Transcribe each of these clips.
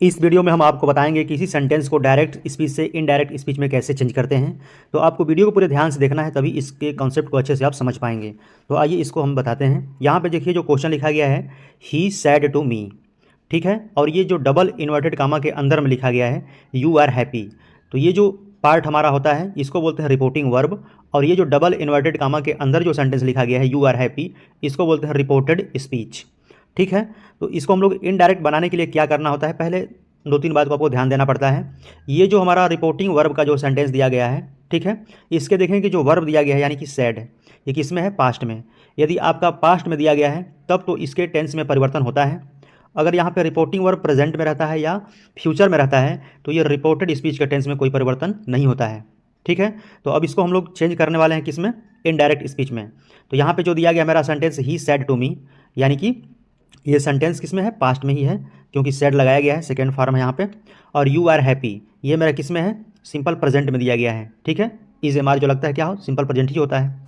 इस वीडियो में हम आपको बताएंगे कि इसी सेंटेंस को डायरेक्ट स्पीच से इनडायरेक्ट स्पीच में कैसे चेंज करते हैं। तो आपको वीडियो को पूरे ध्यान से देखना है, तभी इसके कॉन्सेप्ट को अच्छे से आप समझ पाएंगे। तो आइए इसको हम बताते हैं। यहाँ पे देखिए जो क्वेश्चन लिखा गया है, ही सैड टू मी, ठीक है। और ये जो डबल इन्वर्टेड कामा के अंदर में लिखा गया है, यू आर हैप्पी, तो ये जो पार्ट हमारा होता है इसको बोलते हैं रिपोर्टिंग वर्ब। और ये जो डबल इन्वर्टेड कामा के अंदर जो सेंटेंस लिखा गया है, यू आर हैप्पी, इसको बोलते हैं रिपोर्टेड स्पीच, ठीक है। तो इसको हम लोग इनडायरेक्ट बनाने के लिए क्या करना होता है, पहले दो तीन बात को आपको ध्यान देना पड़ता है। ये जो हमारा रिपोर्टिंग वर्ब का जो सेंटेंस दिया गया है, ठीक है, इसके देखें कि जो वर्ब दिया गया है यानी कि सैड, ये किस में है, पास्ट में। यदि आपका पास्ट में दिया गया है तब तो इसके टेंस में परिवर्तन होता है। अगर यहाँ पे रिपोर्टिंग वर्ब प्रेजेंट में रहता है या फ्यूचर में रहता है तो ये रिपोर्टेड स्पीच के टेंस में कोई परिवर्तन नहीं होता है, ठीक है। तो अब इसको हम लोग चेंज करने वाले हैं किस में, इनडायरेक्ट स्पीच में। तो यहाँ पे जो दिया गया मेरा sentence, he said to me, यानी कि ये सेंटेंस किस में है, पास्ट में ही है, क्योंकि सैड लगाया गया है, सेकेंड फॉर्म है यहाँ पे। और यू आर हैप्पी, ये मेरा किस में है, सिंपल प्रेजेंट में दिया गया है, ठीक है। इज एम आर जो लगता है क्या हो, सिंपल प्रेजेंट ही होता है।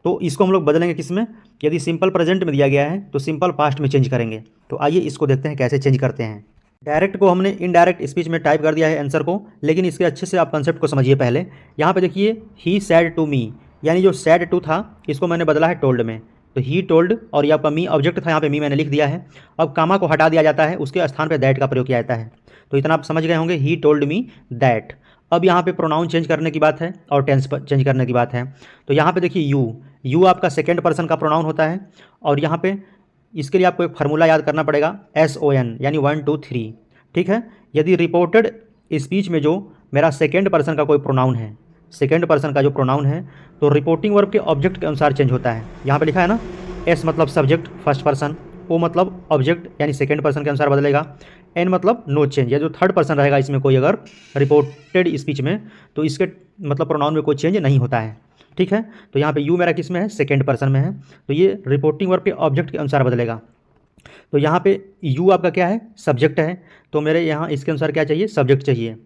तो इसको हम लोग बदलेंगे किस में, यदि सिंपल प्रेजेंट में दिया गया है तो सिंपल पास्ट में चेंज करेंगे। तो आइए इसको देखते हैं कैसे चेंज करते हैं। डायरेक्ट को हमने इनडायरेक्ट स्पीच में टाइप कर दिया है आंसर को, लेकिन इसके अच्छे से आप कंसेप्ट को समझिए पहले। यहाँ पे देखिए, ही सैड टू मी, यानी जो सैड टू था इसको मैंने बदला है टोल्ड में। तो ही टोल्ड, और ये आपका मी ऑब्जेक्ट था, यहाँ पे मी मैंने लिख दिया है। अब कामा को हटा दिया जाता है, उसके स्थान पे दैट का प्रयोग किया जाता है। तो इतना आप समझ गए होंगे, ही टोल्ड मी दैट। अब यहाँ पे प्रोनाउन चेंज करने की बात है और टेंस चेंज करने की बात है। तो यहाँ पे देखिए, यू आपका सेकेंड पर्सन का प्रोनाउन होता है। और यहाँ पे इसके लिए आपको एक फार्मूला याद करना पड़ेगा, SON, यानी 1 2 3, ठीक है। यदि रिपोर्टेड स्पीच में जो मेरा सेकेंड पर्सन का कोई प्रोनाउन है, सेकेंड पर्सन का जो प्रोनाउन है, तो रिपोर्टिंग वर्ब के ऑब्जेक्ट के अनुसार चेंज होता है। यहाँ पे लिखा है ना, S मतलब सब्जेक्ट फर्स्ट पर्सन, O मतलब ऑब्जेक्ट यानी सेकेंड पर्सन के अनुसार बदलेगा, N मतलब नो चेंज, या जो थर्ड पर्सन रहेगा इसमें कोई अगर रिपोर्टेड स्पीच में, तो इसके मतलब प्रोनाउन में कोई चेंज नहीं होता है, ठीक है। तो यहाँ पे यू मेरा किस में है, सेकेंड पर्सन में है, तो ये रिपोर्टिंग वर्ब के ऑब्जेक्ट के अनुसार बदलेगा। तो यहाँ पे यू आपका क्या है, सब्जेक्ट है, तो मेरे यहाँ इसके अनुसार क्या चाहिए, सब्जेक्ट चाहिए,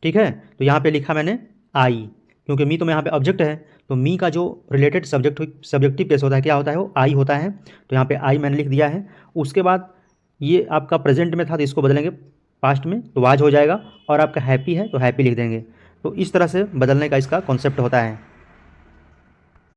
ठीक है। तो यहाँ पे लिखा मैंने आई, क्योंकि मी तो मैं यहाँ पे ऑब्जेक्ट है, तो मी का जो रिलेटेड सब्जेक्टिव केस होता है क्या होता है, वो आई होता है। तो यहाँ पे आई मैंने लिख दिया है। उसके बाद ये आपका प्रेजेंट में था तो इसको बदलेंगे पास्ट में, तो वाज हो जाएगा। और आपका हैप्पी है तो हैप्पी लिख देंगे। तो इस तरह से बदलने का इसका कॉन्सेप्ट होता है।